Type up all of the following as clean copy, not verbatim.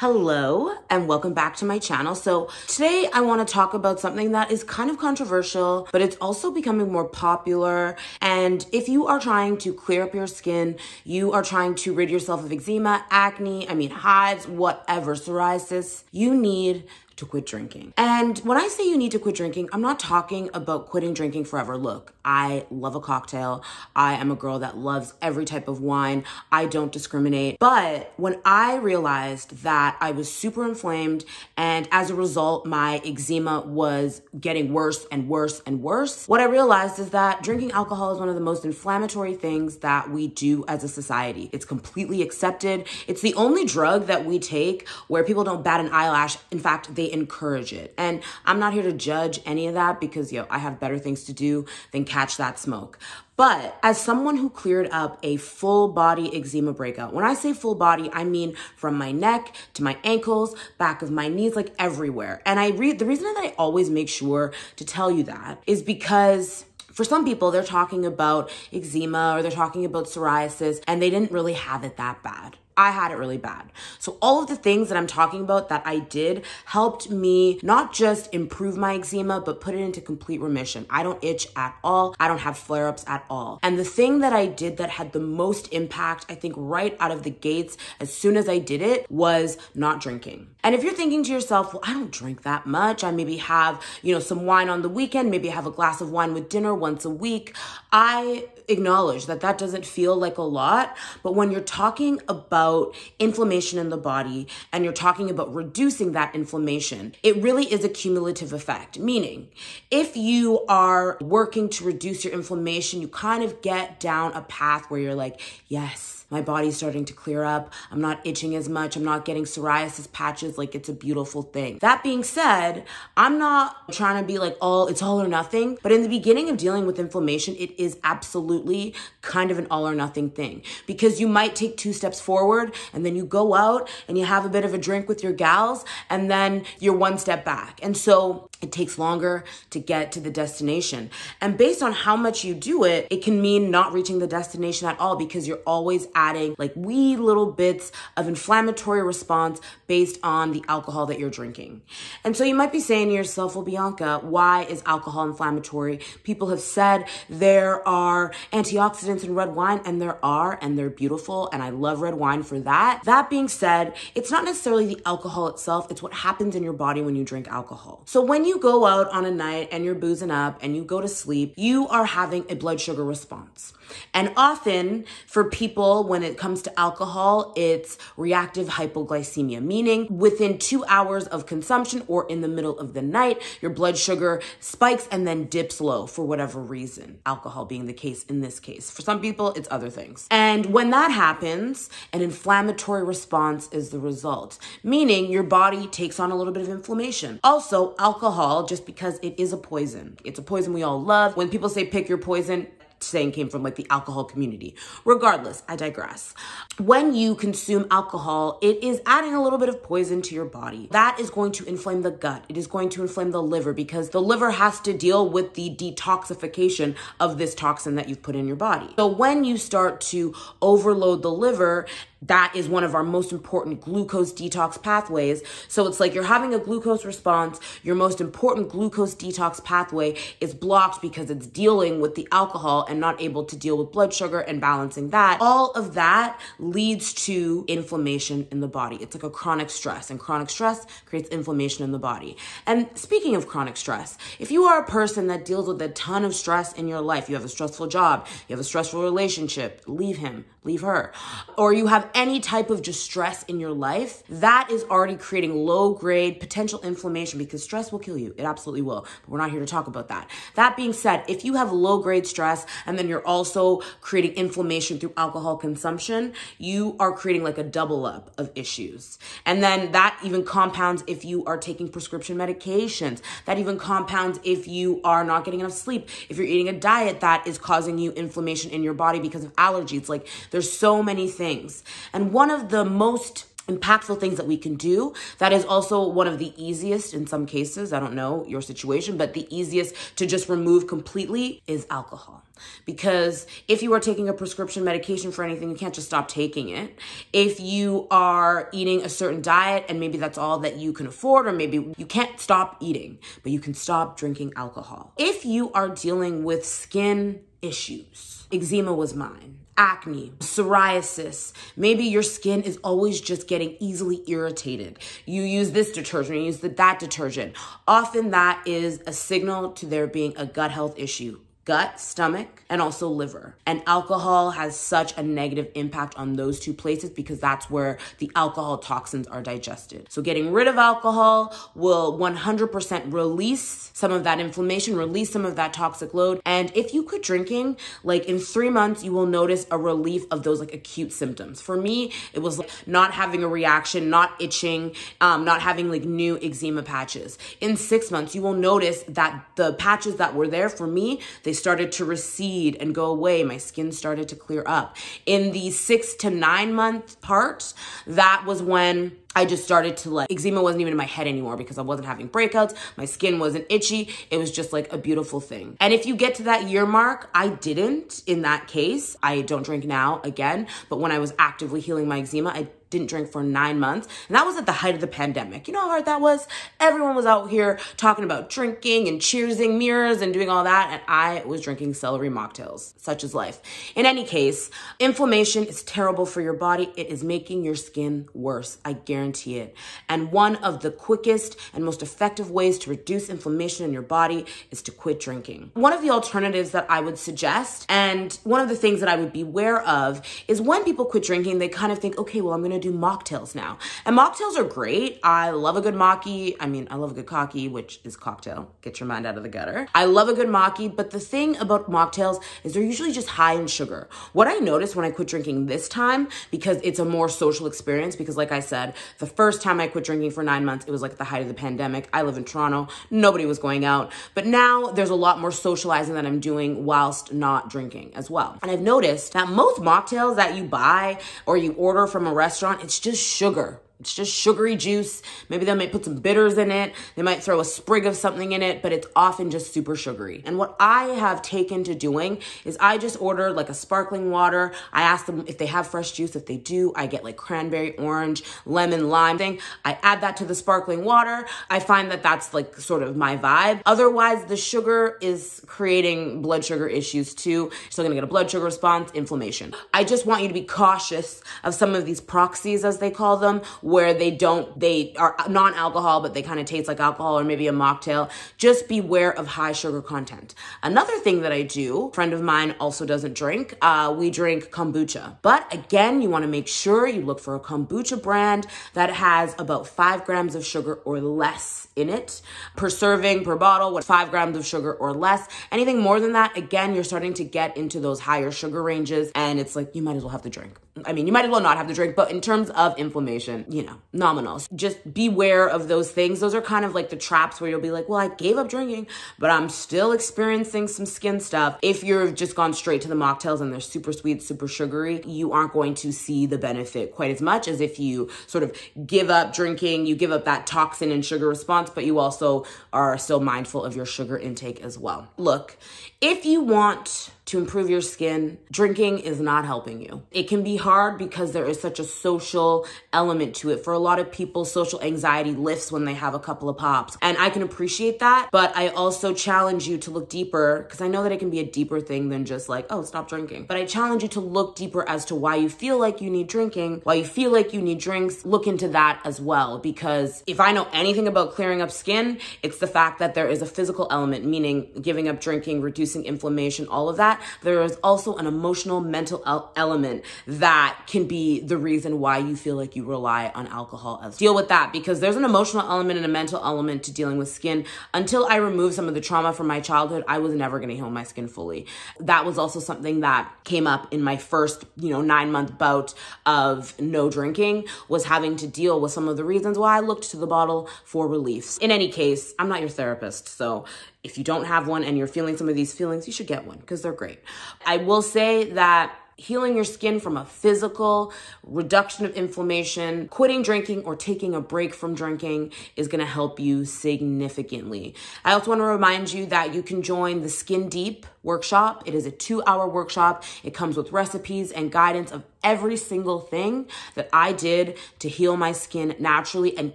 Hello and welcome back to my channel. So today I want to talk about something that is kind of controversial, but it's also becoming more popular. And if you are trying to clear up your skin, you are trying to rid yourself of eczema, acne, hives, whatever, psoriasis, you need to quit drinking. And when I say you need to quit drinking, I'm not talking about quitting drinking forever. Look, I love a cocktail. I am a girl that loves every type of wine. I don't discriminate. But when I realized that I was super inflamed and as a result, my eczema was getting worse and worse and worse, what I realized is that drinking alcohol is one of the most inflammatory things that we do as a society. It's completely accepted. It's the only drug that we take where people don't bat an eyelash. In fact, they encourage it. And I'm not here to judge any of that because, I have better things to do than catch that smoke. But as someone who cleared up a full body eczema breakout, when I say full body, I mean from my neck to my ankles, back of my knees, like everywhere. And the reason that I always make sure to tell you that is because for some people, they're talking about eczema or they're talking about psoriasis and they didn't really have it that bad. I had it really bad. So all of the things that I'm talking about that I did helped me not just improve my eczema, but put it into complete remission. I don't itch at all. I don't have flare-ups at all. And the thing that I did that had the most impact, I think right out of the gates, as soon as I did it, was not drinking. And if you're thinking to yourself, well, I don't drink that much. I maybe have, some wine on the weekend. Maybe I have a glass of wine with dinner once a week. I acknowledge that that doesn't feel like a lot, but when you're talking about inflammation in the body and you're talking about reducing that inflammation, it really is a cumulative effect. Meaning, if you are working to reduce your inflammation, you kind of get down a path where you're like, yes, my body's starting to clear up. I'm not itching as much. I'm not getting psoriasis patches. Like, it's a beautiful thing. That being said, I'm not trying to be like, it's all or nothing. But in the beginning of dealing with inflammation, it is absolutely kind of an all or nothing thing, because you might take 2 steps forward and then you go out and you have a bit of a drink with your gals and then you're 1 step back. And so it takes longer to get to the destination. And based on how much you do it, it can mean not reaching the destination at all, because you're always adding like wee little bits of inflammatory response based on the alcohol that you're drinking. And so you might be saying to yourself, well, Bianca, why is alcohol inflammatory? People have said there are antioxidants in red wine, and there are, and they're beautiful, and I love red wine for that. That being said, it's not necessarily the alcohol itself, it's what happens in your body when you drink alcohol. So when you go out on a night and you're boozing up and you go to sleep, you are having a blood sugar response. And often for people, when it comes to alcohol, it's reactive hypoglycemia, meaning within 2 hours of consumption or in the middle of the night, your blood sugar spikes and then dips low for whatever reason, alcohol being the case in this case. For some people, it's other things. And when that happens, an inflammatory response is the result, meaning your body takes on a little bit of inflammation. Also, alcohol, just because it is a poison, it's a poison we all love. When people say pick your poison, saying came from like the alcohol community. Regardless, I digress. When you consume alcohol, it is adding a little bit of poison to your body. That is going to inflame the gut. It is going to inflame the liver, because the liver has to deal with the detoxification of this toxin that you've put in your body. So when you start to overload the liver, that is one of our most important glucose detox pathways. So it's like you're having a glucose response. Your most important glucose detox pathway is blocked because it's dealing with the alcohol and not able to deal with blood sugar and balancing that. All of that leads to inflammation in the body. It's like a chronic stress, and chronic stress creates inflammation in the body. And speaking of chronic stress, if you are a person that deals with a ton of stress in your life, you have a stressful job, you have a stressful relationship, leave him, leave her, or you have any type of just stress in your life, that is already creating low-grade potential inflammation, because stress will kill you. It absolutely will. But we're not here to talk about that. That being said, if you have low-grade stress and then you're also creating inflammation through alcohol consumption, you are creating like a double up of issues. And then that even compounds if you are taking prescription medications. That even compounds if you are not getting enough sleep. If you're eating a diet that is causing you inflammation in your body because of allergies. Like, there's so many things. And one of the most impactful things that we can do. That is also one of the easiest in some cases. I don't know your situation, but the easiest to just remove completely is alcohol. Because if you are taking a prescription medication for anything, you can't just stop taking it. If you are eating a certain diet and maybe that's all that you can afford, or maybe you can't stop eating, but you can stop drinking alcohol. If you are dealing with skin issues, eczema was mine, acne, psoriasis, maybe your skin is always just getting easily irritated. You use this detergent, you use that detergent. Often that is a signal to there being a gut health issue. Gut, stomach, and also liver. And alcohol has such a negative impact on those two places because that's where the alcohol toxins are digested. So getting rid of alcohol will 100% release some of that inflammation, release some of that toxic load. And if you quit drinking, like in 3 months, you will notice a relief of those like acute symptoms. For me, it was like not having a reaction, not itching, not having like new eczema patches. In 6 months, you will notice that the patches that were there for me, they started to recede and go away. My skin started to clear up. In the 6 to 9 month part, that was when I just started to like, eczema wasn't even in my head anymore because I wasn't having breakouts. My skin wasn't itchy. It was just like a beautiful thing. And if you get to that year mark, I didn't in that case. I don't drink now again, but when I was actively healing my eczema, I didn't drink for 9 months. And that was at the height of the pandemic. You know how hard that was? Everyone was out here talking about drinking and cheersing mirrors and doing all that. And I was drinking celery mocktails. Such is life. In any case, inflammation is terrible for your body. It is making your skin worse. I guarantee it. And one of the quickest and most effective ways to reduce inflammation in your body is to quit drinking. One of the alternatives that I would suggest, and one of the things that I would be aware of, is when people quit drinking, they kind of think, okay, well, I'm going to do mocktails now. And mocktails are great. I love a good maki. I mean, I love a good kaki, which is cocktail. Get your mind out of the gutter. I love a good maki, but the thing about mocktails is they're usually just high in sugar. What I noticed when I quit drinking this time, because it's a more social experience, because like I said, the first time I quit drinking for 9 months, it was like at the height of the pandemic. I live in Toronto. Nobody was going out. But now there's a lot more socializing that I'm doing whilst not drinking as well. And I've noticed that most mocktails that you buy or you order from a restaurant, it's just sugar. It's just sugary juice. Maybe they might put some bitters in it. They might throw a sprig of something in it, but it's often just super sugary. And what I have taken to doing is I just order like a sparkling water. I ask them if they have fresh juice. If they do, I get like cranberry, orange, lemon, lime thing. I add that to the sparkling water. I find that that's like sort of my vibe. Otherwise, the sugar is creating blood sugar issues too. You're still gonna get a blood sugar response, inflammation. I just want you to be cautious of some of these proxies, as they call them, where they are non-alcohol, but they kind of taste like alcohol, or maybe a mocktail. Just beware of high sugar content. Another thing that I do, a friend of mine also doesn't drink, we drink kombucha. But again, you wanna make sure you look for a kombucha brand that has about 5 grams of sugar or less in it per serving, per bottle, 5 grams of sugar or less. Anything more than that, again, you're starting to get into those higher sugar ranges, and it's like, you might as well have the drink. I mean, you might as well not have the drink, but in terms of inflammation, you know, nominal. Just beware of those things. Those are kind of like the traps where you'll be like, well, I gave up drinking, but I'm still experiencing some skin stuff. If you've just gone straight to the mocktails and they're super sweet, super sugary, you aren't going to see the benefit quite as much as if you sort of give up drinking, you give up that toxin and sugar response, but you also are still mindful of your sugar intake as well. Look, if you want to improve your skin, drinking is not helping you. It can be hard because there is such a social element to it. For a lot of people, social anxiety lifts when they have a couple of pops. And I can appreciate that, but I also challenge you to look deeper, because I know that it can be a deeper thing than just like, oh, stop drinking. But I challenge you to look deeper as to why you feel like you need drinking, why you feel like you need drinks. Look into that as well, because if I know anything about clearing up skin, it's the fact that there is a physical element, meaning giving up drinking, reducing inflammation, all of that. There is also an emotional, mental element that can be the reason why you feel like you rely on alcohol. Deal with that, because there's an emotional element and a mental element to dealing with skin. Until I removed some of the trauma from my childhood, I was never going to heal my skin fully. That was also something that came up in my first, 9-month bout of no drinking, was having to deal with some of the reasons why I looked to the bottle for relief. In any case, I'm not your therapist, so if you don't have one and you're feeling some of these feelings, you should get one because they're great. I will say that healing your skin from a physical reduction of inflammation, quitting drinking or taking a break from drinking is going to help you significantly. I also want to remind you that you can join the Skin Deep workshop. It is a 2-hour workshop. It comes with recipes and guidance of every single thing that I did to heal my skin naturally and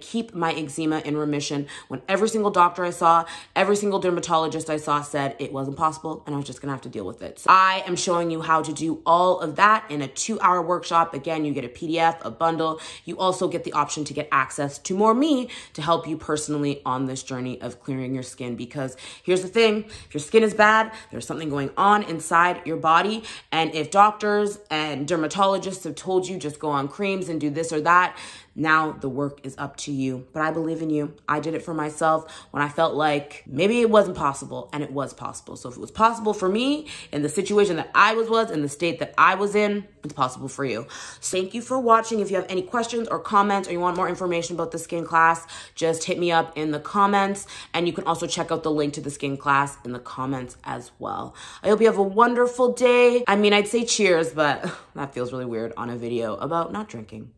keep my eczema in remission when every single doctor I saw, every single dermatologist I saw said it wasn't possible and I was just gonna have to deal with it. So I am showing you how to do all of that in a 2-hour workshop. Again, you get a PDF, a bundle. You also get the option to get access to more me to help you personally on this journey of clearing your skin, because here's the thing, if your skin is bad, there's something going on inside your body. And if doctors and dermatologists have told you just go on creams and do this or that, now the work is up to you. But I believe in you. I did it for myself when I felt like maybe it wasn't possible, and it was possible. So if it was possible for me in the situation that I was in the state that I was in, it's possible for you. So thank you for watching. If you have any questions or comments or you want more information about the skin class, just hit me up in the comments, and you can also check out the link to the skin class in the comments as well. I hope you have a wonderful day. I mean, I'd say cheers, but that feels really weird on a video about not drinking.